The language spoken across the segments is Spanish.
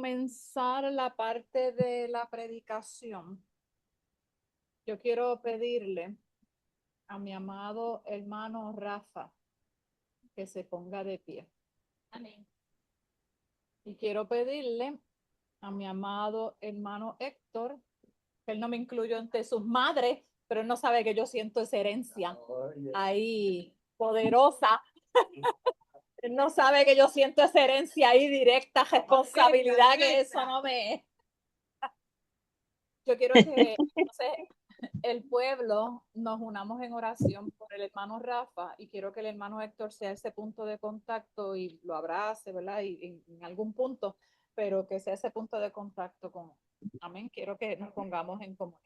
comenzar la parte de la predicación, yo quiero pedirle a mi amado hermano Rafa que se ponga de pie. Amén. Y quiero pedirle a mi amado hermano Héctor, que él no me incluyó entre sus madres, pero él no sabe que yo siento esa herencia ahí poderosa. Él no sabe que yo siento esa herencia ahí directa, responsabilidad, que eso no me... Yo quiero que entonces, el pueblo nos unamos en oración por el hermano Rafa y quiero que el hermano Héctor sea ese punto de contacto y lo abrace, ¿verdad? Y en algún punto, pero que sea ese punto de contacto con... Amén. Quiero que nos pongamos en comunión.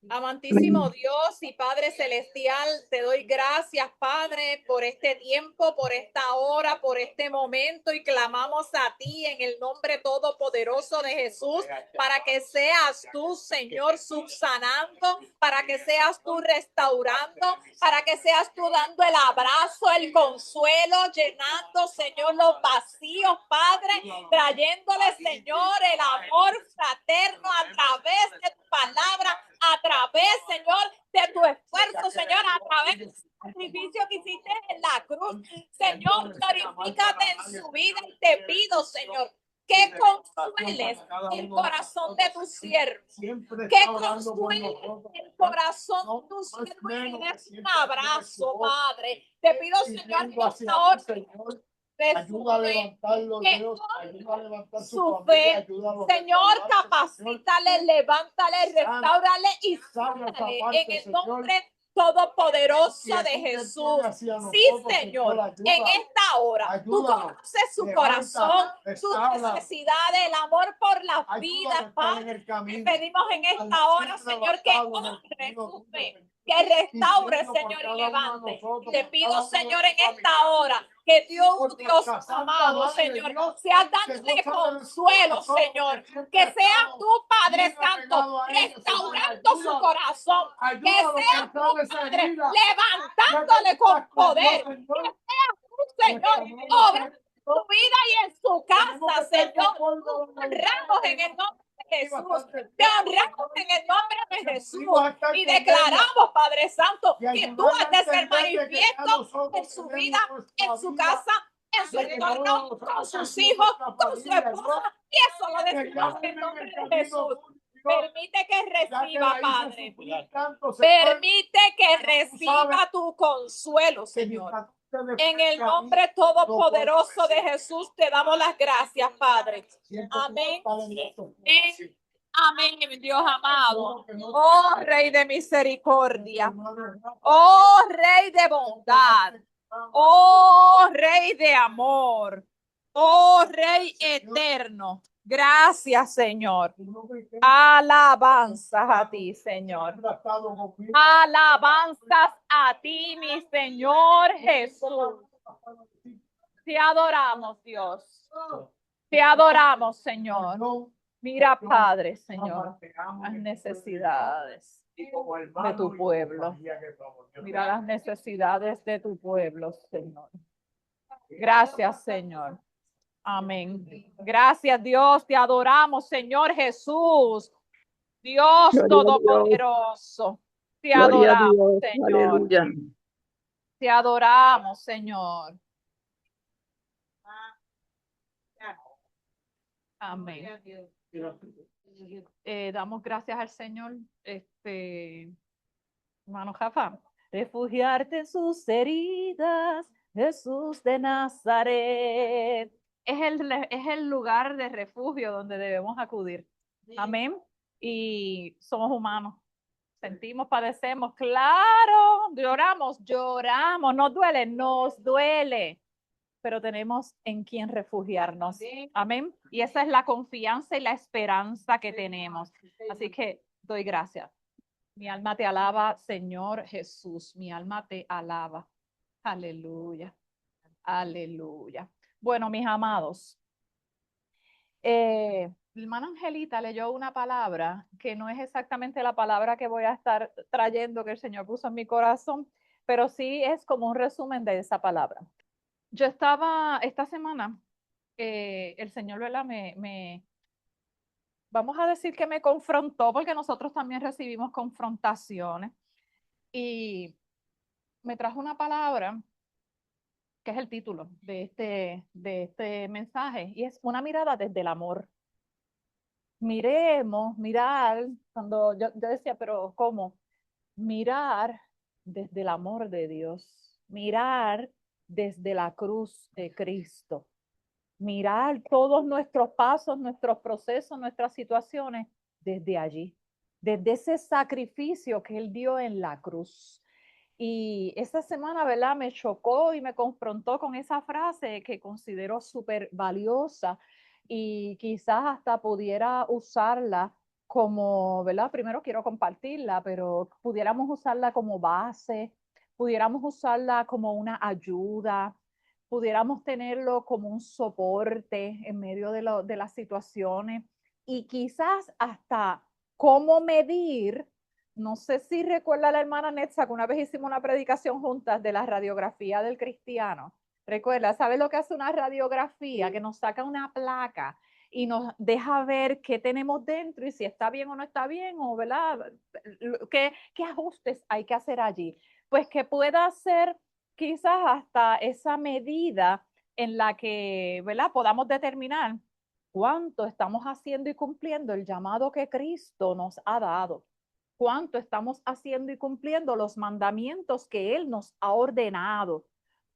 Amantísimo Dios y Padre Celestial, te doy gracias, Padre, por este tiempo, por esta hora, por este momento y clamamos a ti en el nombre todopoderoso de Jesús para que seas tú, Señor, subsanando, para que seas tú restaurando, para que seas tú dando el abrazo, el consuelo, llenando, Señor, los vacíos, Padre, trayéndole, Señor, el amor fraterno a través de tu palabra, a través, Señor, de tu esfuerzo, Señor, a través del sacrificio que hiciste en la cruz. Señor, glorifícate en su vida y te pido, Señor, que consueles el corazón de tus siervos, que consueles el corazón de tus siervos y le des un abrazo, Padre. Te pido, Señor, que esta hora ayuda a levantarlo, Dios, ayuda a levantar su fe. Señor, capacítale, levántale, restáurale y sánale en el nombre todopoderoso de Jesús. Sí, Señor, en esta hora tú conoces su corazón, sus necesidades, el amor por las vidas, Padre. Te pedimos en esta hora, Señor, que honre su fe, que restaure, Señor, y levante. Te pido, Señor, en esta hora que Dios amado, Señor, sea dándole consuelo, Señor, que sea tu Padre Santo restaurando su corazón, que sea tu Padre levantándole con poder, que sea tu Señor obrando su vida y en su casa, Señor. Honramos en el nombre de Jesús, te honramos en el nombre de Jesús y declaramos, Padre Santo, que tú haces el manifiesto en su vida, en su casa, en su entorno, con sus hijos, con su esposa, y eso lo decimos en el nombre de Jesús. Permite que reciba, Padre. Permite que reciba tu consuelo, Señor. En el nombre todopoderoso de Jesús te damos las gracias, Padre. Amén. Amén, mi Dios amado. Oh, Rey de misericordia. Oh, Rey de bondad. Oh, Rey de amor. Oh, Rey eterno. Gracias, Señor. Alabanzas a ti, Señor. Alabanzas a ti, mi Señor Jesús. Te adoramos, Dios. Te adoramos, Señor. Mira, Padre, Señor, las necesidades de tu pueblo. Mira las necesidades de tu pueblo, Señor. Gracias, Señor. Amén. Gracias, Dios. Te adoramos, Señor Jesús. Dios todopoderoso. Te adoramos, Señor. Aleluya. Te adoramos, Señor. Amén. Damos gracias al Señor, hermano Rafa. Refugiarte en sus heridas, Jesús de Nazaret. Es el lugar de refugio donde debemos acudir. Amén. Y somos humanos. Sentimos, padecemos, claro, lloramos, nos duele, pero tenemos en quien refugiarnos. Amén. Y esa es la confianza y la esperanza que tenemos. Así que doy gracias. Mi alma te alaba, Señor Jesús. Mi alma te alaba. Aleluya. Aleluya. Bueno, mis amados, la hermana Angelita leyó una palabra que no es exactamente la palabra que voy a estar trayendo, que el Señor puso en mi corazón, pero sí es como un resumen de esa palabra. Yo estaba esta semana el Señor, ¿verdad? Vamos a decir que me confrontó, porque nosotros también recibimos confrontaciones, y me trajo una palabra que es el título de este mensaje, y es una mirada desde el amor. Mirar, cuando yo decía, pero ¿cómo? Mirar desde el amor de Dios, mirar desde la cruz de Cristo, mirar todos nuestros pasos, nuestros procesos, nuestras situaciones desde allí, desde ese sacrificio que Él dio en la cruz. Y esta semana, ¿verdad? Me chocó y me confrontó con esa frase que considero súper valiosa y quizás hasta pudiera usarla como, ¿verdad? Primero quiero compartirla, pero pudiéramos usarla como base, pudiéramos usarla como una ayuda, pudiéramos tenerlo como un soporte en medio de las situaciones y quizás hasta cómo medir. No sé si recuerda la hermana Netza que una vez hicimos una predicación juntas de la radiografía del cristiano. Recuerda, ¿sabe lo que hace una radiografía? Que nos saca una placa y nos deja ver qué tenemos dentro y si está bien o no está bien, o ¿verdad? ¿Qué ajustes hay que hacer allí? Pues que pueda ser quizás hasta esa medida en la que, ¿verdad? Podamos determinar cuánto estamos haciendo y cumpliendo el llamado que Cristo nos ha dado, cuánto estamos haciendo y cumpliendo los mandamientos que Él nos ha ordenado.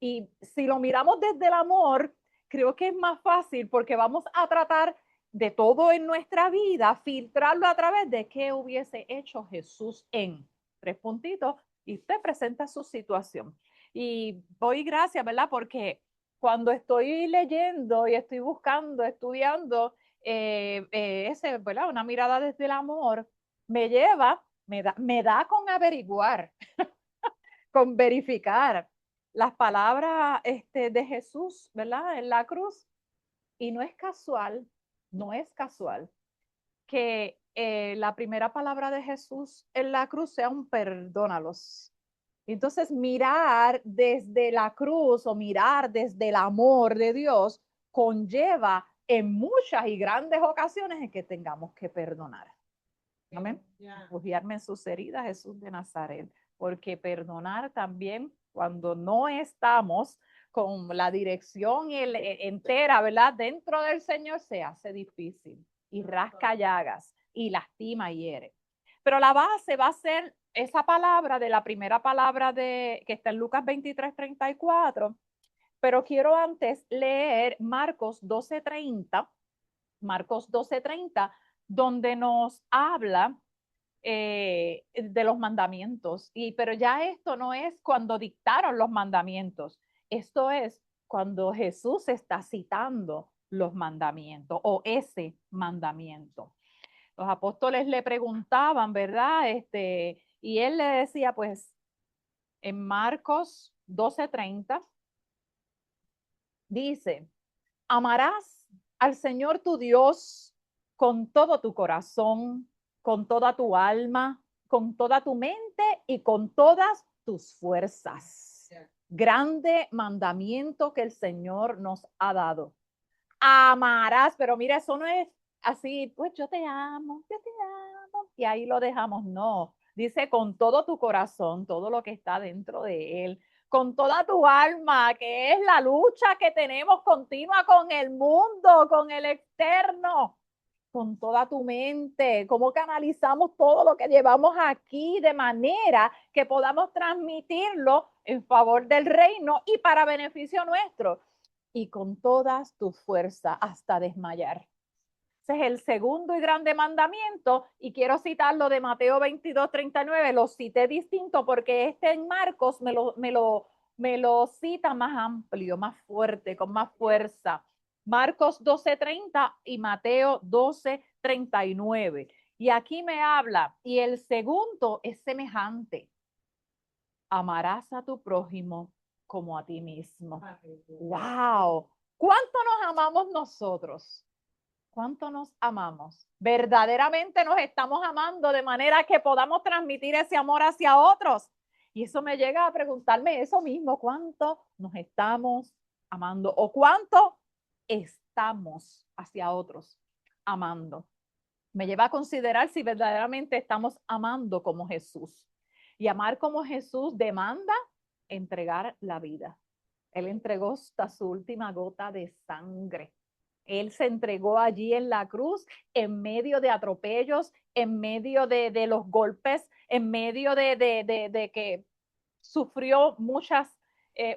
Y si lo miramos desde el amor, creo que es más fácil porque vamos a tratar de todo en nuestra vida, filtrarlo a través de qué hubiese hecho Jesús en tres puntitos y usted presenta su situación. Y doy gracias, ¿verdad? Porque cuando estoy leyendo y estoy buscando, estudiando, ¿verdad? Una mirada desde el amor, me lleva, me da con averiguar, con verificar las palabras de Jesús, ¿verdad? En la cruz. Y no es casual, no es casual que la primera palabra de Jesús en la cruz sea un perdónalos. Entonces, mirar desde la cruz o mirar desde el amor de Dios conlleva en muchas y grandes ocasiones en que tengamos que perdonar. Amén. Refugiarme en sus heridas, Jesús de Nazaret, porque perdonar también cuando no estamos con la dirección entera, ¿verdad? Dentro del Señor se hace difícil y rasca llagas y lastima y hiere. Pero la base va a ser esa palabra de la primera palabra que está en Lucas 23:34, pero quiero antes leer Marcos 12:30, donde nos habla de los mandamientos. Pero ya esto no es cuando dictaron los mandamientos, esto es cuando Jesús está citando los mandamientos o ese mandamiento. Los apóstoles le preguntaban, ¿verdad? Y él le decía, pues, en Marcos 12:30, dice, amarás al Señor tu Dios con todo tu corazón, con toda tu alma, con toda tu mente y con todas tus fuerzas. Grande mandamiento que el Señor nos ha dado. Amarás, pero mira, eso no es así, pues yo te amo, y ahí lo dejamos. No, dice con todo tu corazón, todo lo que está dentro de él, con toda tu alma, que es la lucha que tenemos continua con el mundo, con el externo, con toda tu mente, cómo canalizamos todo lo que llevamos aquí de manera que podamos transmitirlo en favor del reino y para beneficio nuestro y con todas tus fuerzas hasta desmayar. Ese es el segundo y grande mandamiento y quiero citarlo de Mateo 22:39. Lo cité distinto porque en Marcos me lo cita más amplio, más fuerte, con más fuerza. Marcos 12:30 y Mateo 12:39. Y aquí me habla, y el segundo es semejante. Amarás a tu prójimo como a ti mismo. ¡Wow! ¿Cuánto nos amamos nosotros? ¿Cuánto nos amamos? Verdaderamente nos estamos amando de manera que podamos transmitir ese amor hacia otros. Y eso me llega a preguntarme eso mismo, ¿cuánto nos estamos amando? ¿O cuánto estamos hacia otros amando. Me lleva a considerar si verdaderamente estamos amando como Jesús. Y amar como Jesús demanda entregar la vida. Él entregó hasta su última gota de sangre. Él se entregó allí en la cruz, en medio de atropellos, en medio de los golpes, en medio de que sufrió muchas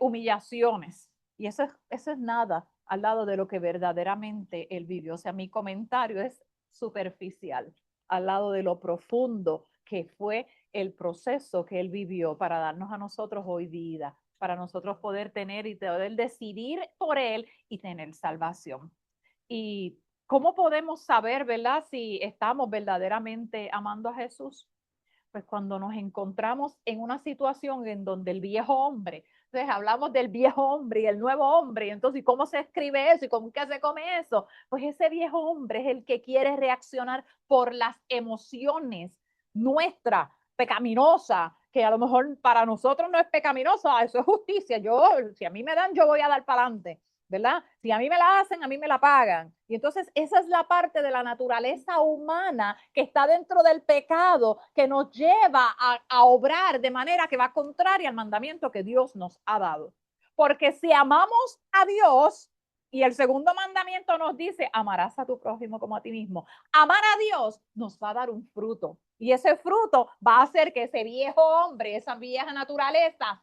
humillaciones. Y eso es nada al lado de lo que verdaderamente él vivió. O sea, mi comentario es superficial al lado de lo profundo que fue el proceso que él vivió para darnos a nosotros hoy vida, para nosotros poder tener y poder decidir por él y tener salvación. ¿Y cómo podemos saber, verdad, si estamos verdaderamente amando a Jesús? Pues cuando nos encontramos en una situación en donde el viejo hombre, entonces hablamos del viejo hombre y el nuevo hombre, y entonces ¿cómo se escribe eso y cómo que se come eso? Pues ese viejo hombre es el que quiere reaccionar por las emociones nuestras, pecaminosas, que a lo mejor para nosotros no es pecaminosa, eso es justicia. Si a mí me dan, yo voy a dar para adelante. ¿Verdad? Si a mí me la hacen, a mí me la pagan. Y entonces esa es la parte de la naturaleza humana que está dentro del pecado, que nos lleva a obrar de manera que va contraria al mandamiento que Dios nos ha dado. Porque si amamos a Dios, y el segundo mandamiento nos dice, amarás a tu prójimo como a ti mismo, amar a Dios nos va a dar un fruto. Y ese fruto va a hacer que ese viejo hombre, esa vieja naturaleza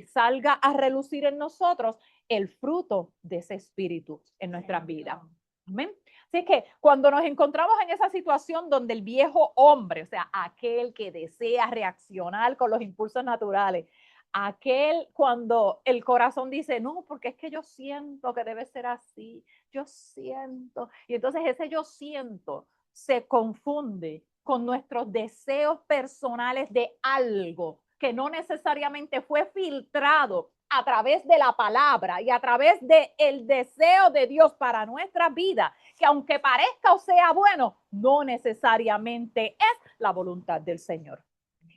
salga a relucir en nosotros el fruto de ese espíritu en nuestras vidas. Amén. Así que cuando nos encontramos en esa situación donde el viejo hombre, o sea, aquel que desea reaccionar con los impulsos naturales, aquel cuando el corazón dice, no, porque es que yo siento que debe ser así, yo siento. Y entonces ese yo siento se confunde con nuestros deseos personales de algo que no necesariamente fue filtrado a través de la palabra y a través del deseo de Dios para nuestra vida, que aunque parezca o sea bueno, no necesariamente es la voluntad del Señor.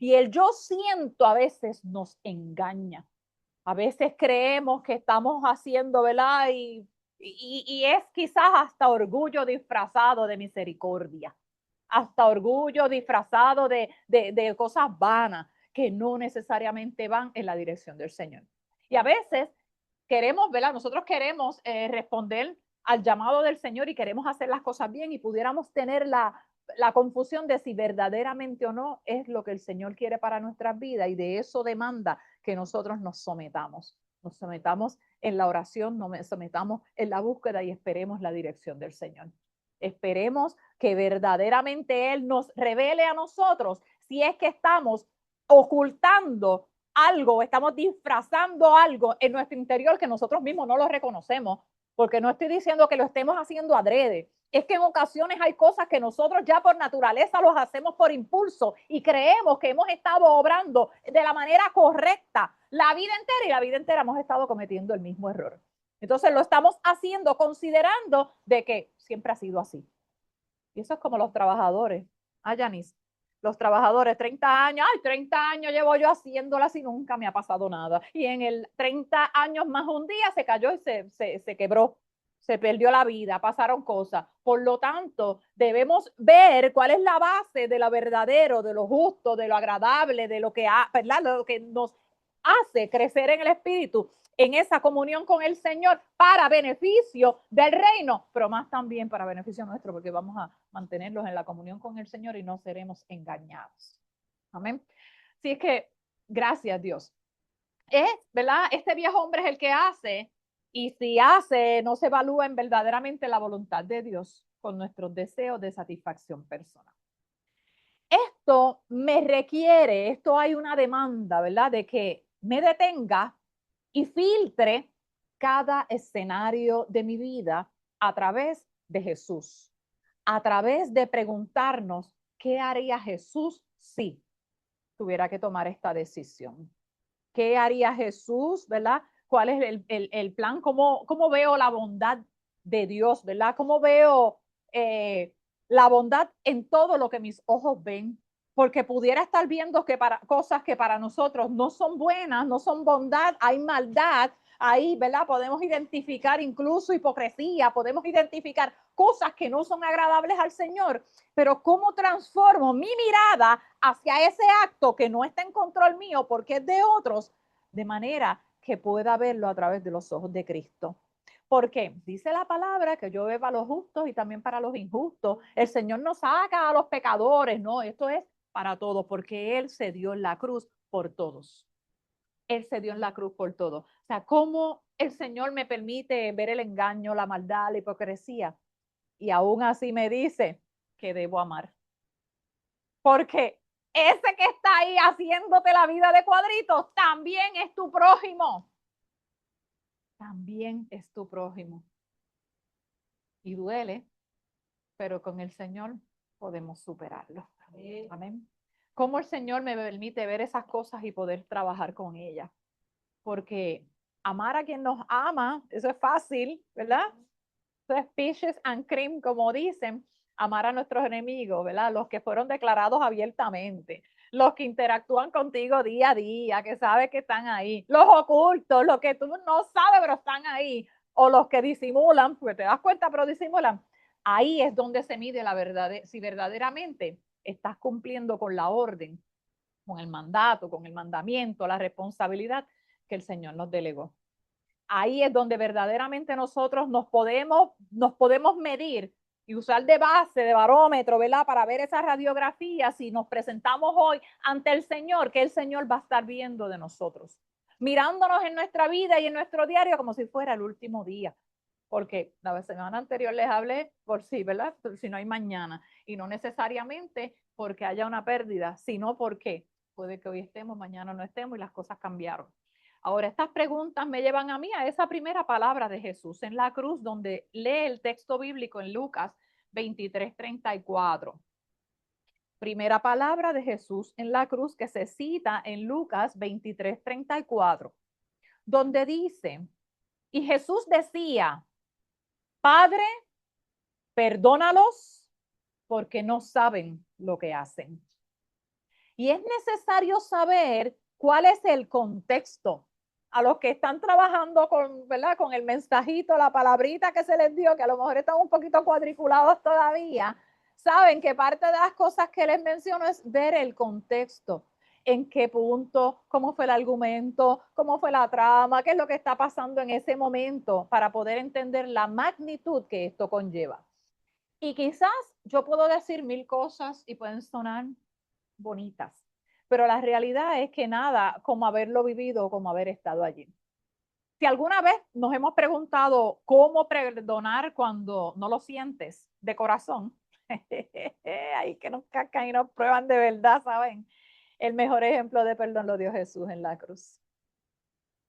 Y el yo siento a veces nos engaña. A veces creemos que estamos haciendo, ¿verdad? Y es quizás hasta orgullo disfrazado de misericordia, hasta orgullo disfrazado de cosas vanas que no necesariamente van en la dirección del Señor. Y a veces queremos, ¿verdad? Nosotros queremos responder al llamado del Señor y queremos hacer las cosas bien y pudiéramos tener la confusión de si verdaderamente o no es lo que el Señor quiere para nuestras vidas, y de eso demanda que nosotros nos sometamos en la oración, nos sometamos en la búsqueda y esperemos la dirección del Señor. Esperemos que verdaderamente Él nos revele a nosotros si es que estamos ocultando algo, estamos disfrazando algo en nuestro interior que nosotros mismos no lo reconocemos, porque no estoy diciendo que lo estemos haciendo adrede. Es que en ocasiones hay cosas que nosotros ya por naturaleza los hacemos por impulso y creemos que hemos estado obrando de la manera correcta la vida entera, y la vida entera hemos estado cometiendo el mismo error. Entonces lo estamos haciendo considerando de que siempre ha sido así. Y eso es como los trabajadores. Yanis, los trabajadores, 30 años, 30 años llevo yo haciéndola y nunca me ha pasado nada. Y en el 30 años más un día se cayó y se quebró, se perdió la vida, pasaron cosas. Por lo tanto, debemos ver cuál es la base de lo verdadero, de lo justo, de lo agradable, de lo que, ¿verdad? Lo que nos hace crecer en el espíritu, en esa comunión con el Señor para beneficio del reino, pero más también para beneficio nuestro, porque vamos a mantenerlos en la comunión con el Señor y no seremos engañados. Amén. Así es que, gracias Dios. ¿Verdad? Este viejo hombre es el que hace, y si hace, no se evalúa en verdaderamente la voluntad de Dios con nuestros deseos de satisfacción personal. Esto me requiere, esto hay una demanda, ¿verdad? De que me detenga y filtre cada escenario de mi vida a través de Jesús, a través de preguntarnos qué haría Jesús si tuviera que tomar esta decisión. ¿Qué haría Jesús, verdad? ¿Cuál es el plan? ¿Cómo veo la bondad de Dios, verdad? ¿Cómo veo la bondad en todo lo que mis ojos ven? Porque pudiera estar viendo que cosas que para nosotros no son buenas, no son bondad, hay maldad, Ahí, ¿verdad? Podemos identificar incluso hipocresía, podemos identificar cosas que no son agradables al Señor, pero ¿cómo transformo mi mirada hacia ese acto que no está en control mío porque es de otros, de manera que pueda verlo a través de los ojos de Cristo? Porque dice la palabra que yo veo para los justos y también para los injustos. El Señor no saca a los pecadores, no, esto es para todos, porque Él se dio en la cruz por todos. Él se dio en la cruz por todos. O sea, ¿cómo el Señor me permite ver el engaño, la maldad, la hipocresía? Y aún así me dice que debo amar. Porque ese que está ahí haciéndote la vida de cuadritos también es tu prójimo. También es tu prójimo. Y duele, pero con el Señor podemos superarlo. Amén. ¿Cómo el Señor me permite ver esas cosas y poder trabajar con ellas? Porque amar a quien nos ama, eso es fácil, ¿verdad? Eso es peaches and cream, como dicen, amar a nuestros enemigos, ¿verdad? Los que fueron declarados abiertamente, los que interactúan contigo día a día, que sabes que están ahí, los ocultos, los que tú no sabes, pero están ahí, o los que disimulan, porque te das cuenta, pero disimulan. Ahí es donde se mide la verdad, si verdaderamente estás cumpliendo con la orden, con el mandato, con el mandamiento, la responsabilidad que el Señor nos delegó. Ahí es donde verdaderamente nosotros nos podemos medir y usar de base, de barómetro, ¿verdad? Para ver esa radiografía, si nos presentamos hoy ante el Señor, que el Señor va a estar viendo de nosotros, mirándonos en nuestra vida y en nuestro diario como si fuera el último día. Porque la semana anterior les hablé por sí, ¿verdad? Por si no hay mañana. Y no necesariamente porque haya una pérdida, sino porque puede que hoy estemos, mañana no estemos y las cosas cambiaron. Ahora, estas preguntas me llevan a mí a esa primera palabra de Jesús en la cruz, donde lee el texto bíblico en Lucas 23:34. Primera palabra de Jesús en la cruz que se cita en Lucas 23:34, donde dice, y Jesús decía, Padre, perdónalos porque no saben lo que hacen. Y es necesario saber cuál es el contexto. A los que están trabajando con, ¿verdad? Con el mensajito, la palabrita que se les dio, que a lo mejor están un poquito cuadriculados todavía, saben que parte de las cosas que les menciono es ver el contexto. En qué punto, cómo fue el argumento, cómo fue la trama, qué es lo que está pasando en ese momento para poder entender la magnitud que esto conlleva. Y quizás yo puedo decir mil cosas y pueden sonar bonitas, pero la realidad es que nada como haberlo vivido, como haber estado allí. Si alguna vez nos hemos preguntado cómo perdonar cuando no lo sientes de corazón, ahí que nos cacan y nos prueban de verdad, ¿saben? El mejor ejemplo de perdón lo dio Jesús en la cruz.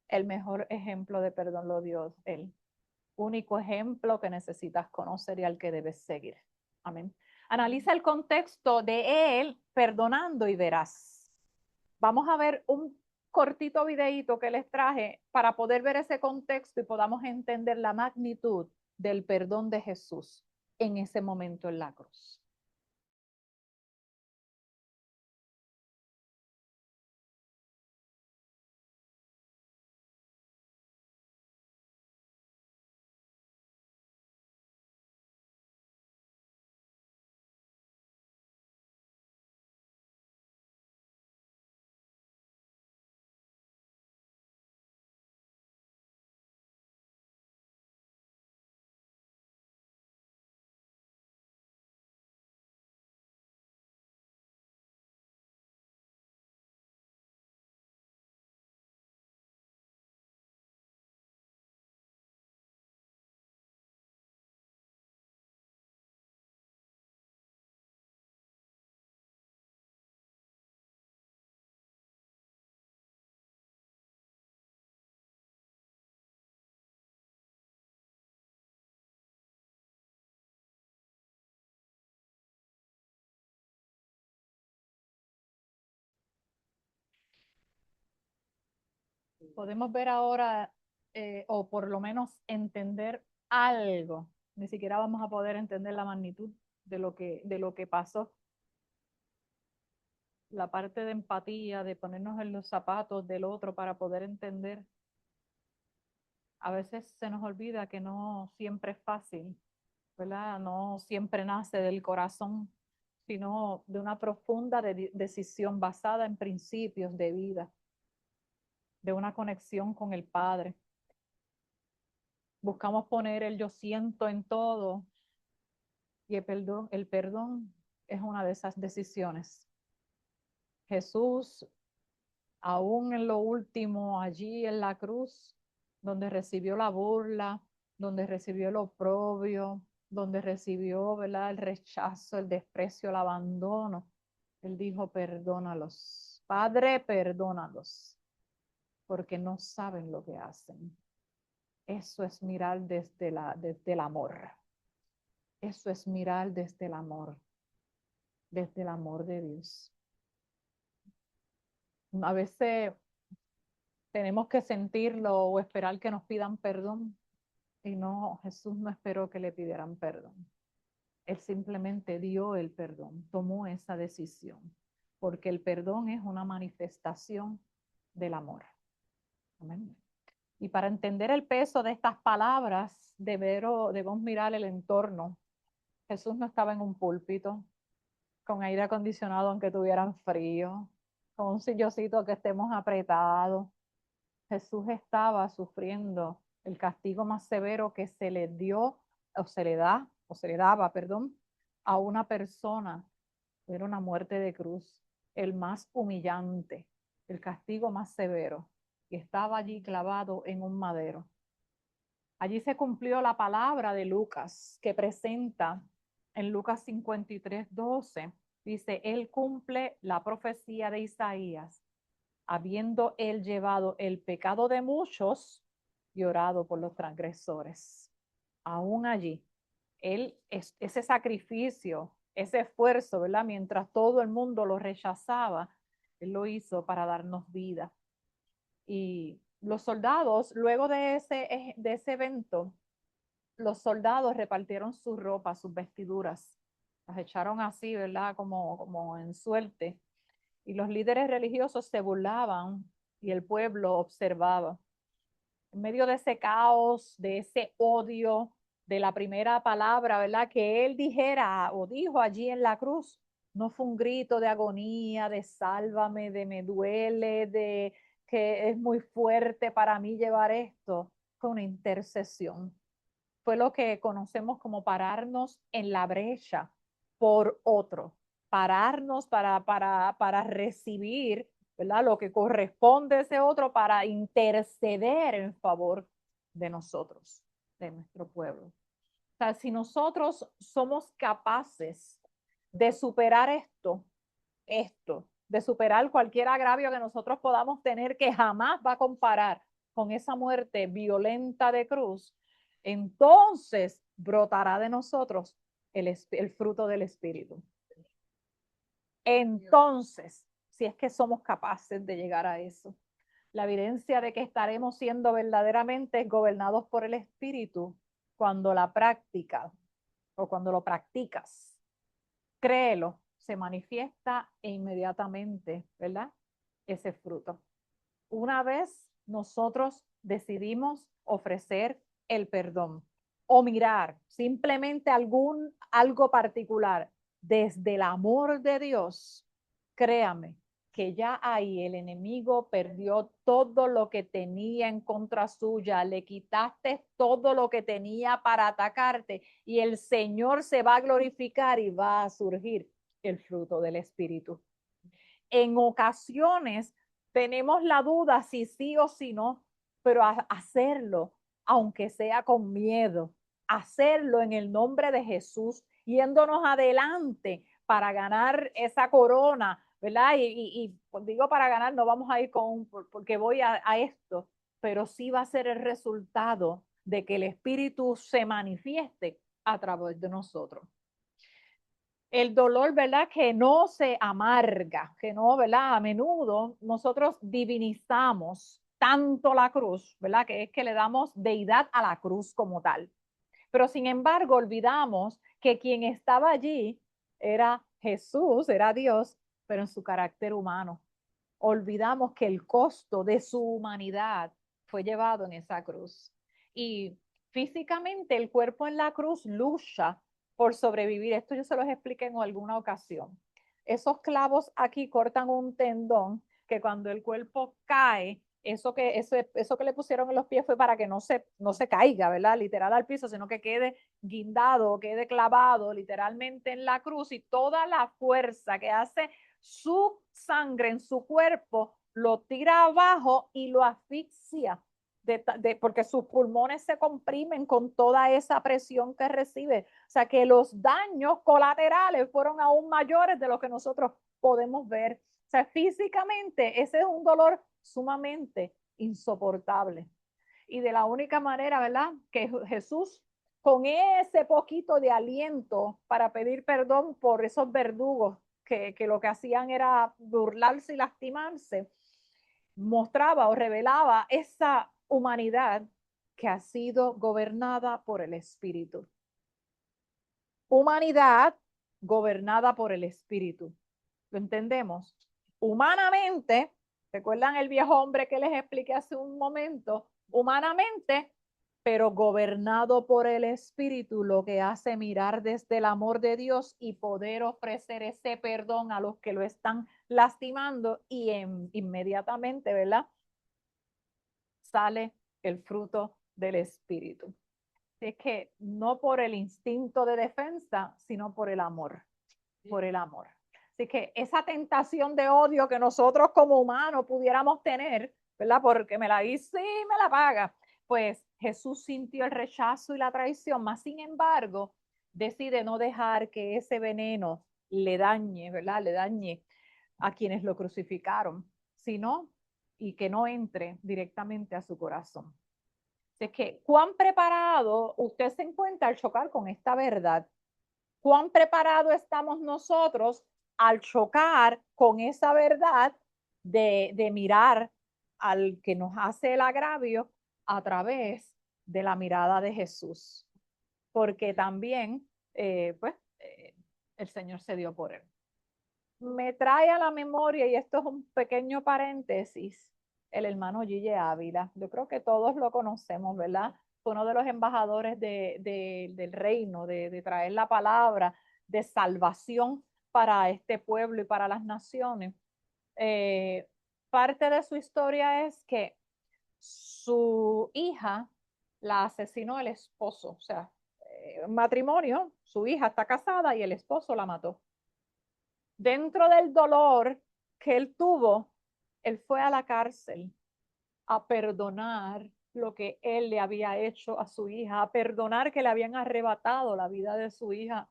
El mejor ejemplo de perdón lo dio Él. Único ejemplo que necesitas conocer y al que debes seguir. Amén. Analiza el contexto de Él perdonando y verás. Vamos a ver un cortito videíto que les traje para poder ver ese contexto y podamos entender la magnitud del perdón de Jesús en ese momento en la cruz. Podemos ver ahora, o por lo menos entender algo. Ni siquiera vamos a poder entender la magnitud de lo que pasó. La parte de empatía, de ponernos en los zapatos del otro para poder entender A veces se nos olvida que no siempre es fácil, ¿verdad? No siempre nace del corazón, sino de una profunda decisión basada en principios de vida, de una conexión con el Padre. Buscamos poner el yo siento en todo y el perdón es una de esas decisiones. Jesús, aún en lo último, allí en la cruz, donde recibió la burla, donde recibió el oprobio, donde recibió, ¿verdad?, el rechazo, el desprecio, el abandono, él dijo, perdónalos. Padre, perdónalos, porque no saben lo que hacen. Eso es mirar desde el amor. Eso es mirar desde el amor de Dios. A veces tenemos que sentirlo o esperar que nos pidan perdón. Y no, Jesús no esperó que le pidieran perdón. Él simplemente dio el perdón, tomó esa decisión, porque el perdón es una manifestación del amor. Amén. Y para entender el peso de estas palabras, debemos mirar el entorno. Jesús no estaba en un púlpito con aire acondicionado aunque tuvieran frío, con un sillocito que estemos apretados. Jesús estaba sufriendo el castigo más severo que se le dio o se le da o se le daba, perdón, a una persona. Era una muerte de cruz, el más humillante, el castigo más severo, y estaba allí clavado en un madero. Allí se cumplió la palabra de Lucas, que presenta en Lucas 53:12, dice, él cumple la profecía de Isaías, habiendo él llevado el pecado de muchos y orado por los transgresores. Aún allí, ese sacrificio, ese esfuerzo, ¿verdad? Mientras todo el mundo lo rechazaba, él lo hizo para darnos vida. Y los soldados, luego de ese evento, los soldados repartieron su ropa, sus vestiduras, las echaron así, ¿verdad? Como en suerte. Y los líderes religiosos se burlaban y el pueblo observaba. En medio de ese caos, de ese odio, de la primera palabra, ¿verdad?, que él dijera o dijo allí en la cruz, no fue un grito de agonía, de sálvame, de me duele, de que es muy fuerte para mí llevar esto, fue una intercesión. Fue lo que conocemos como pararnos en la brecha por otro, pararnos para recibir, ¿verdad?, lo que corresponde a ese otro, para interceder en favor de nosotros, de nuestro pueblo. O sea, si nosotros somos capaces de superar de superar cualquier agravio que nosotros podamos tener, que jamás va a comparar con esa muerte violenta de cruz, entonces brotará de nosotros el fruto del Espíritu. Entonces, si es que somos capaces de llegar a eso, la evidencia de que estaremos siendo verdaderamente gobernados por el Espíritu cuando la práctica o cuando lo practicas, créelo, se manifiesta e inmediatamente, ¿verdad?, ese fruto. Una vez nosotros decidimos ofrecer el perdón o mirar simplemente algo particular desde el amor de Dios, créame que ya ahí el enemigo perdió todo lo que tenía en contra suya, le quitaste todo lo que tenía para atacarte y el Señor se va a glorificar y va a surgir el fruto del Espíritu. En ocasiones tenemos la duda si sí o si no, pero hacerlo, aunque sea con miedo, hacerlo en el nombre de Jesús, yéndonos adelante para ganar esa corona, ¿verdad? Y pues digo para ganar, no vamos a ir porque voy a esto, pero sí va a ser el resultado de que el Espíritu se manifieste a través de nosotros. El dolor, ¿verdad?, que no se amarga, que no, ¿verdad? A menudo nosotros divinizamos tanto la cruz, ¿verdad?, que es que le damos deidad a la cruz como tal. Pero sin embargo, olvidamos que quien estaba allí era Jesús, era Dios, pero en su carácter humano. Olvidamos que el costo de su humanidad fue llevado en esa cruz. Y físicamente el cuerpo en la cruz lucha por sobrevivir. Esto yo se los expliqué en alguna ocasión. Esos clavos aquí cortan un tendón que cuando el cuerpo cae, eso que le pusieron en los pies fue para que no se caiga, ¿verdad? Literal al piso, sino que quede guindado, quede clavado literalmente en la cruz, y toda la fuerza que hace su sangre en su cuerpo lo tira abajo y lo asfixia. Porque sus pulmones se comprimen con toda esa presión que recibe. O sea que los daños colaterales fueron aún mayores de lo que nosotros podemos ver. O sea, físicamente ese es un dolor sumamente insoportable. Y de la única manera, ¿verdad? Que Jesús, con ese poquito de aliento para pedir perdón por esos verdugos que lo que hacían era burlarse y lastimarse, mostraba o revelaba esa humanidad que ha sido gobernada por el Espíritu. Humanidad gobernada por el Espíritu. ¿Lo entendemos? Humanamente, ¿recuerdan el viejo hombre que les expliqué hace un momento? Humanamente, pero gobernado por el Espíritu, lo que hace mirar desde el amor de Dios y poder ofrecer ese perdón a los que lo están lastimando, y inmediatamente, ¿verdad? Sale el fruto del Espíritu. Es que no por el instinto de defensa, sino por el amor, por el amor. Así que esa tentación de odio que nosotros como humanos pudiéramos tener, ¿verdad? Porque me la hice y me la paga. Pues Jesús sintió el rechazo y la traición, mas sin embargo, decide no dejar que ese veneno le dañe, ¿verdad? Le dañe a quienes lo crucificaron, sino y que no entre directamente a su corazón. Es que cuán preparado usted se encuentra al chocar con esta verdad. Cuán preparado estamos nosotros al chocar con esa verdad de mirar al que nos hace el agravio a través de la mirada de Jesús. Porque también, el Señor se dio por él. Me trae a la memoria, y esto es un pequeño paréntesis, el hermano Gille Ávila. Yo creo que todos lo conocemos, ¿verdad? Fue uno de los embajadores del reino, de traer la palabra de salvación para este pueblo y para las naciones. Parte de su historia es que su hija la asesinó el esposo, o sea, matrimonio, su hija está casada y el esposo la mató. Dentro del dolor que él tuvo, él fue a la cárcel a perdonar lo que él le había hecho a su hija, a perdonar que le habían arrebatado la vida de su hija.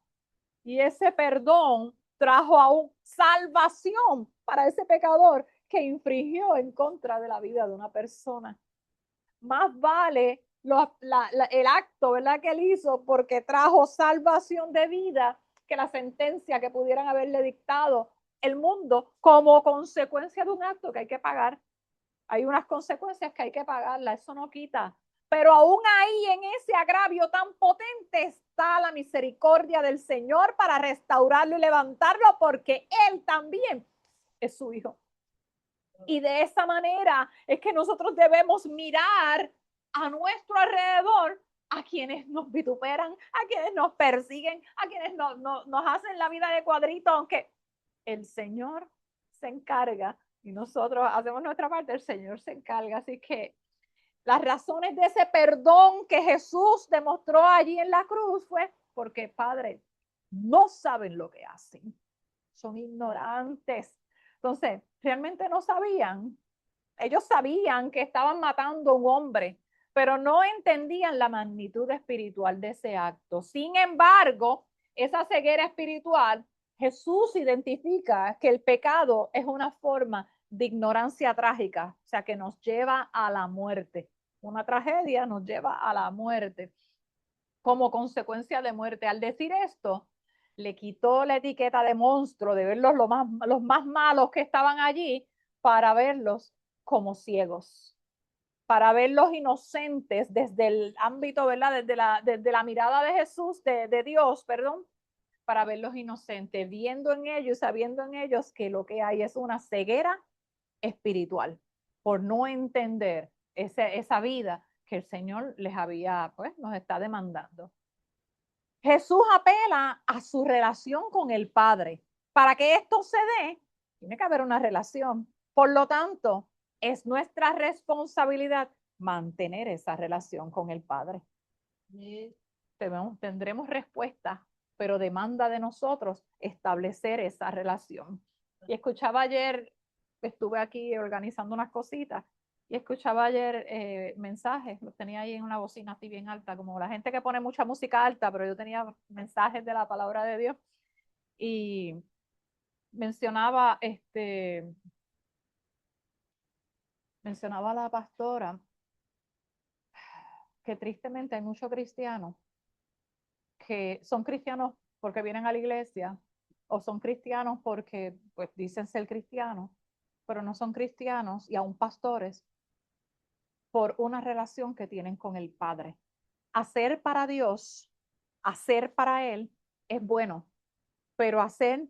Y ese perdón trajo aún salvación para ese pecador que infringió en contra de la vida de una persona. Más vale el acto, ¿verdad?, que él hizo, porque trajo salvación de vida, que la sentencia que pudieran haberle dictado el mundo como consecuencia de un acto que hay que pagar. Hay unas consecuencias que hay que pagarlas, eso no quita. Pero aún ahí, en ese agravio tan potente, está la misericordia del Señor para restaurarlo y levantarlo, porque Él también es su hijo. Y de esa manera es que nosotros debemos mirar a nuestro alrededor a quienes nos vituperan, a quienes nos persiguen, a quienes nos hacen la vida de cuadrito, aunque el Señor se encarga y nosotros hacemos nuestra parte, el Señor se encarga. Así que las razones de ese perdón que Jesús demostró allí en la cruz fue porque, Padre, no saben lo que hacen, son ignorantes. Entonces, realmente no sabían. Ellos sabían que estaban matando a un hombre, pero no entendían la magnitud espiritual de ese acto. Sin embargo, esa ceguera espiritual, Jesús identifica que el pecado es una forma de ignorancia trágica, o sea, que nos lleva a la muerte. Una tragedia nos lleva a la muerte como consecuencia de muerte. Al decir esto, le quitó la etiqueta de monstruo, de verlos los más malos que estaban allí, para verlos como ciegos, para verlos inocentes desde el ámbito, ¿verdad? Desde la mirada de Jesús, de Dios, perdón, para verlos inocentes, viendo en ellos, sabiendo en ellos que lo que hay es una ceguera espiritual, por no entender esa vida que el Señor les había, pues, nos está demandando. Jesús apela a su relación con el Padre. Para que esto se dé, tiene que haber una relación. Por lo tanto, es nuestra responsabilidad mantener esa relación con el Padre. Tendremos respuesta, pero demanda de nosotros establecer esa relación. Y escuchaba ayer, estuve aquí organizando unas cositas, y escuchaba ayer mensajes, los tenía ahí en una bocina así bien alta, como la gente que pone mucha música alta, pero yo tenía mensajes de la palabra de Dios. Y mencionaba, mencionaba la pastora que tristemente hay muchos cristianos que son cristianos porque vienen a la iglesia o son cristianos porque pues dicen ser cristianos, pero no son cristianos y aún pastores por una relación que tienen con el Padre. Hacer para Dios, hacer para Él es bueno, pero hacer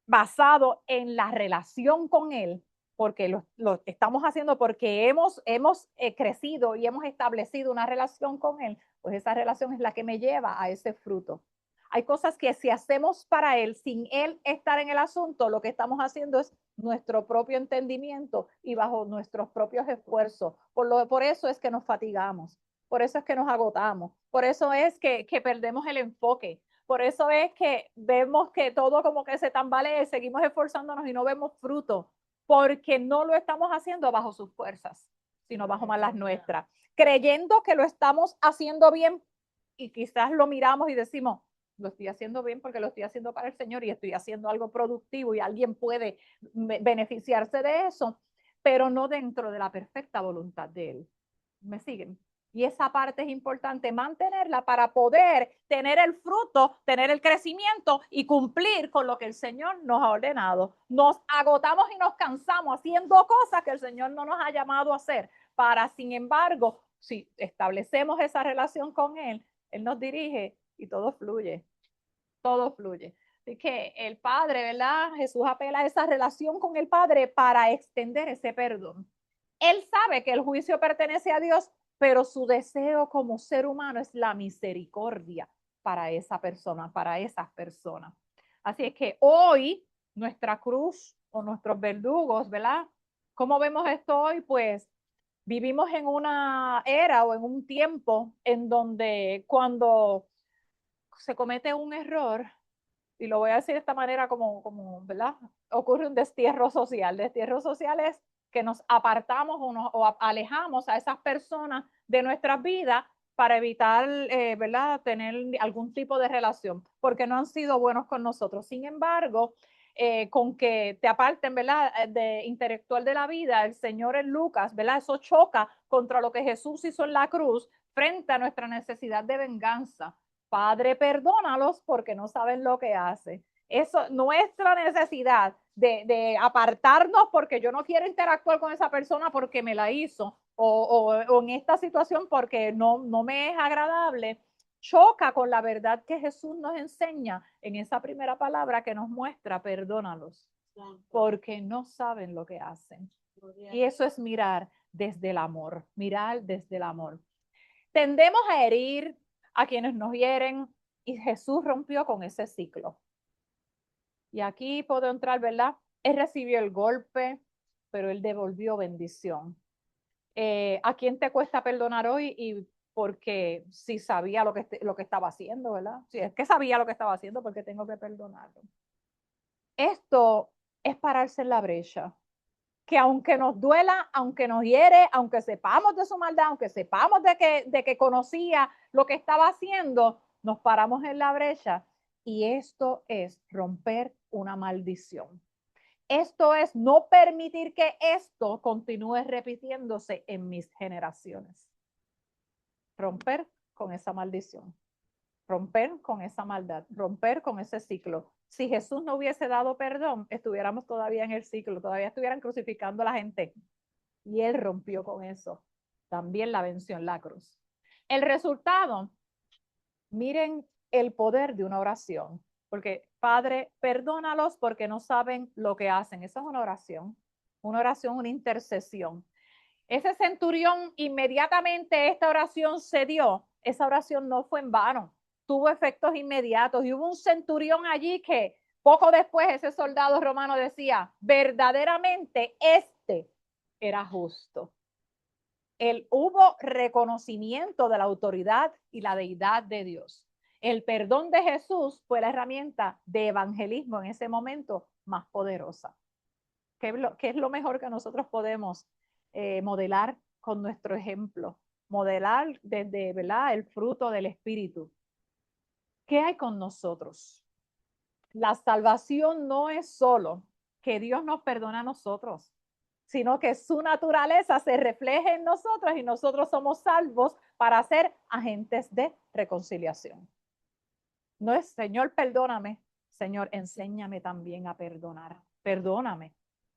basado en la relación con Él, porque lo estamos haciendo porque hemos crecido y hemos establecido una relación con Él, pues esa relación es la que me lleva a ese fruto. Hay cosas que si hacemos para Él, sin Él estar en el asunto, lo que estamos haciendo es nuestro propio entendimiento y bajo nuestros propios esfuerzos. Por eso es que nos fatigamos, por eso es que nos agotamos, por eso es que perdemos el enfoque. Por eso es que vemos que todo como que se tambalea, seguimos esforzándonos y no vemos fruto, porque no lo estamos haciendo bajo sus fuerzas, sino bajo más las nuestras, creyendo que lo estamos haciendo bien y quizás lo miramos y decimos, lo estoy haciendo bien porque lo estoy haciendo para el Señor y estoy haciendo algo productivo y alguien puede beneficiarse de eso, pero no dentro de la perfecta voluntad de Él. ¿Me siguen? Y esa parte es importante mantenerla para poder tener el fruto, tener el crecimiento y cumplir con lo que el Señor nos ha ordenado. Nos agotamos y nos cansamos haciendo cosas que el Señor no nos ha llamado a hacer. Para, sin embargo, si establecemos esa relación con Él, Él nos dirige y todo fluye. Todo fluye. Así que el Padre, ¿verdad? Jesús apela a esa relación con el Padre para extender ese perdón. Él sabe que el juicio pertenece a Dios, pero su deseo como ser humano es la misericordia para esa persona, para esas personas. Así es que hoy nuestra cruz o nuestros verdugos, ¿verdad? ¿Cómo vemos esto hoy? Pues vivimos en una era o en un tiempo en donde cuando se comete un error, y lo voy a decir de esta manera como ¿verdad? Ocurre un destierro social. Destierro social es que nos apartamos o alejamos a esas personas de nuestras vidas para evitar, ¿verdad?, tener algún tipo de relación, porque no han sido buenos con nosotros. Sin embargo, con que te aparten, ¿verdad?, de intelectual de la vida, el Señor en Lucas, ¿verdad?, eso choca contra lo que Jesús hizo en la cruz frente a nuestra necesidad de venganza. Padre, perdónalos porque no saben lo que hacen. Eso, nuestra necesidad de apartarnos porque yo no quiero interactuar con esa persona porque me la hizo o en esta situación porque no me es agradable, choca con la verdad que Jesús nos enseña en esa primera palabra que nos muestra, perdónalos, porque no saben lo que hacen. Y eso es mirar desde el amor, mirar desde el amor. Tendemos a herir a quienes nos hieren y Jesús rompió con ese ciclo. Y aquí puedo entrar, ¿verdad? Él recibió el golpe, pero él devolvió bendición. ¿A quién te cuesta perdonar hoy? Y porque si sabía lo que estaba haciendo, ¿verdad? Si es que sabía lo que estaba haciendo, porque tengo que perdonarlo. Esto es pararse en la brecha. Que aunque nos duela, aunque nos hiere, aunque sepamos de su maldad, aunque sepamos de que conocía lo que estaba haciendo, nos paramos en la brecha. Y esto es romper una maldición. Esto es no permitir que esto continúe repitiéndose en mis generaciones. Romper con esa maldición. Romper con esa maldad, romper con ese ciclo. Si Jesús no hubiese dado perdón, estuviéramos todavía en el ciclo, todavía estuvieran crucificando a la gente. Y él rompió con eso. También la venció en la cruz. El resultado, miren el poder de una oración, porque Padre, perdónalos porque no saben lo que hacen. Esa es una oración, una intercesión. Ese centurión, inmediatamente esta oración se dio. Esa oración no fue en vano, tuvo efectos inmediatos y hubo un centurión allí que poco después ese soldado romano decía, verdaderamente este era justo. Hubo reconocimiento de la autoridad y la deidad de Dios. El perdón de Jesús fue la herramienta de evangelismo en ese momento más poderosa. ¿Qué es lo mejor que nosotros podemos modelar con nuestro ejemplo? Modelar desde, ¿verdad?, el fruto del Espíritu. ¿Qué hay con nosotros? La salvación no es solo que Dios nos perdona a nosotros, sino que su naturaleza se refleje en nosotros y nosotros somos salvos para ser agentes de reconciliación. No es, Señor, perdóname. Señor, enséñame también a perdonar. Perdóname,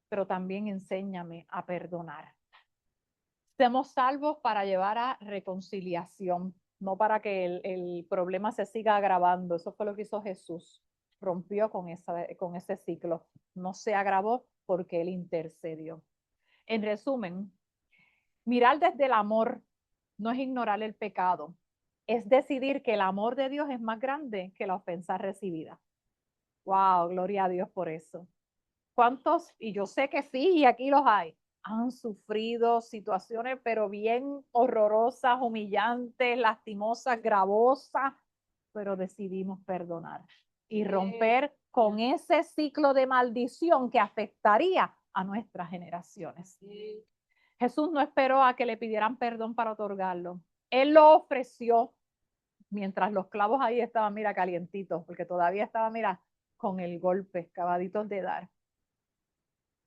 pero también enséñame a perdonar. Somos salvos para llevar a reconciliación, no para que el problema se siga agravando. Eso fue lo que hizo Jesús. Rompió con ese ciclo. No se agravó porque él intercedió. En resumen, mirar desde el amor no es ignorar el pecado, es decidir que el amor de Dios es más grande que la ofensa recibida. Wow, gloria a Dios por eso. ¿Cuántos? Y yo sé que sí, y aquí los hay. Han sufrido situaciones, pero bien horrorosas, humillantes, lastimosas, gravosas, pero decidimos perdonar y romper con ese ciclo de maldición que afectaría a nuestras generaciones. Jesús no esperó a que le pidieran perdón para otorgarlo. Él lo ofreció mientras los clavos ahí estaban, mira, calientitos, porque todavía estaba, mira, con el golpe, acabaditos de dar.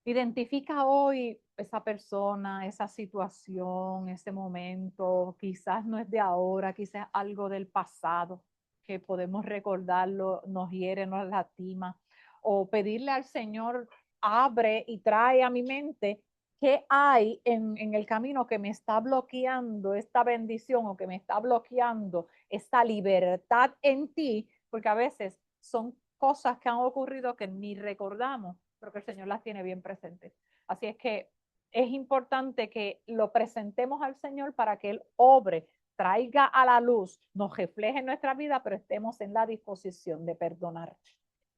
Identifica hoy esa persona, esa situación, ese momento, quizás no es de ahora, quizás algo del pasado, que podemos recordarlo, nos hiere, nos lastima, o pedirle al Señor, abre y trae a mi mente qué hay en el camino que me está bloqueando esta bendición o que me está bloqueando esta libertad en ti, porque a veces son cosas que han ocurrido que ni recordamos, pero que el Señor las tiene bien presentes. Así es que es importante que lo presentemos al Señor para que Él obre, traiga a la luz, nos refleje en nuestra vida, pero estemos en la disposición de perdonar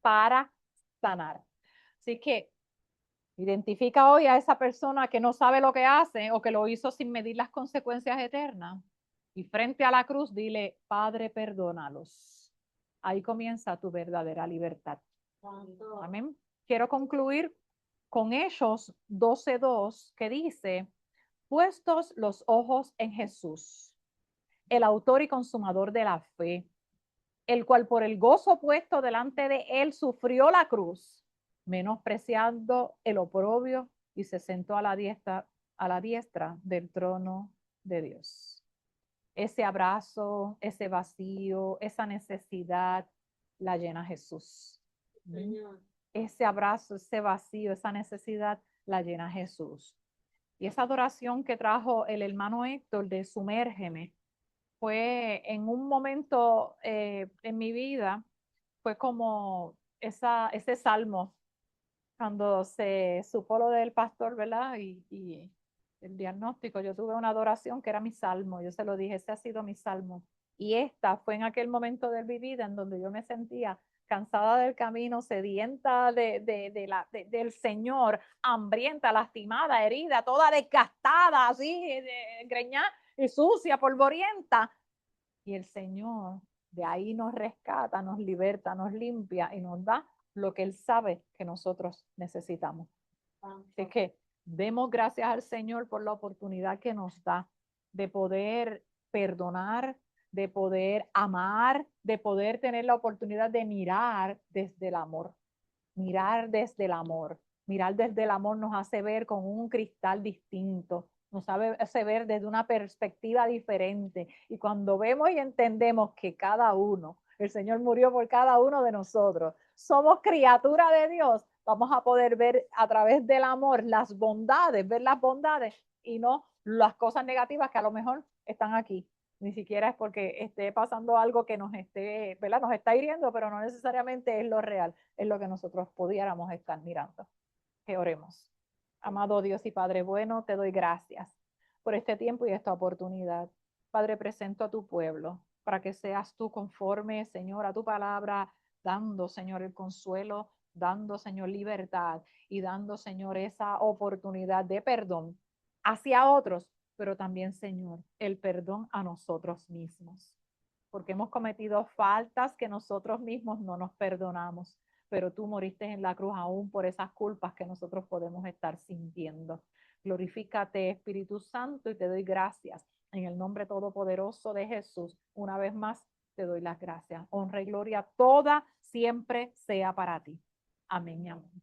para sanar. Así que identifica hoy a esa persona que no sabe lo que hace o que lo hizo sin medir las consecuencias eternas. Y frente a la cruz, dile, Padre, perdónalos. Ahí comienza tu verdadera libertad. Amén. Quiero concluir con Hechos 12:2, que dice, puestos los ojos en Jesús, el autor y consumador de la fe, el cual por el gozo puesto delante de él sufrió la cruz, menospreciando el oprobio, y se sentó a la diestra del trono de Dios. Ese abrazo, ese vacío, esa necesidad la llena Jesús. Señor. Ese abrazo, ese vacío, esa necesidad la llena Jesús. Y esa adoración que trajo el hermano Héctor de Sumérgeme fue en un momento en mi vida, fue como ese salmo, cuando se supo lo del pastor, ¿verdad? Y el diagnóstico, yo tuve una adoración que era mi salmo, yo se lo dije, ese ha sido mi salmo. Y esta fue en aquel momento de mi vida en donde yo me sentía cansada del camino, sedienta del Señor, hambrienta, lastimada, herida, toda desgastada, así, greñada y sucia, polvorienta. Y el Señor de ahí nos rescata, nos liberta, nos limpia y nos da lo que Él sabe que nosotros necesitamos. Así que demos gracias al Señor por la oportunidad que nos da de poder perdonar, de poder amar, de poder tener la oportunidad de mirar desde el amor. Mirar desde el amor. Mirar desde el amor nos hace ver con un cristal distinto, nos hace ver desde una perspectiva diferente. Y cuando vemos y entendemos que cada uno, el Señor murió por cada uno de nosotros, somos criatura de Dios, vamos a poder ver a través del amor las bondades, ver las bondades y no las cosas negativas que a lo mejor están aquí. Ni siquiera es porque esté pasando algo que nos esté, ¿verdad? Nos está hiriendo, pero no necesariamente es lo real, es lo que nosotros pudiéramos estar mirando. Que oremos. Amado Dios y Padre bueno, te doy gracias por este tiempo y esta oportunidad. Padre, presento a tu pueblo para que seas tú conforme, Señor, a tu palabra, dando, Señor, el consuelo, dando, Señor, libertad y dando, Señor, esa oportunidad de perdón hacia otros, pero también, Señor, el perdón a nosotros mismos, porque hemos cometido faltas que nosotros mismos no nos perdonamos, pero tú moriste en la cruz aún por esas culpas que nosotros podemos estar sintiendo. Glorifícate, Espíritu Santo, y te doy gracias. En el nombre todopoderoso de Jesús, una vez más te doy las gracias. Honra y gloria toda siempre sea para ti. Amén y amén.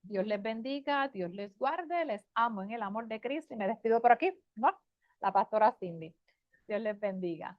Dios les bendiga, Dios les guarde, les amo en el amor de Cristo y me despido por aquí, ¿no? La pastora Cindy. Dios les bendiga.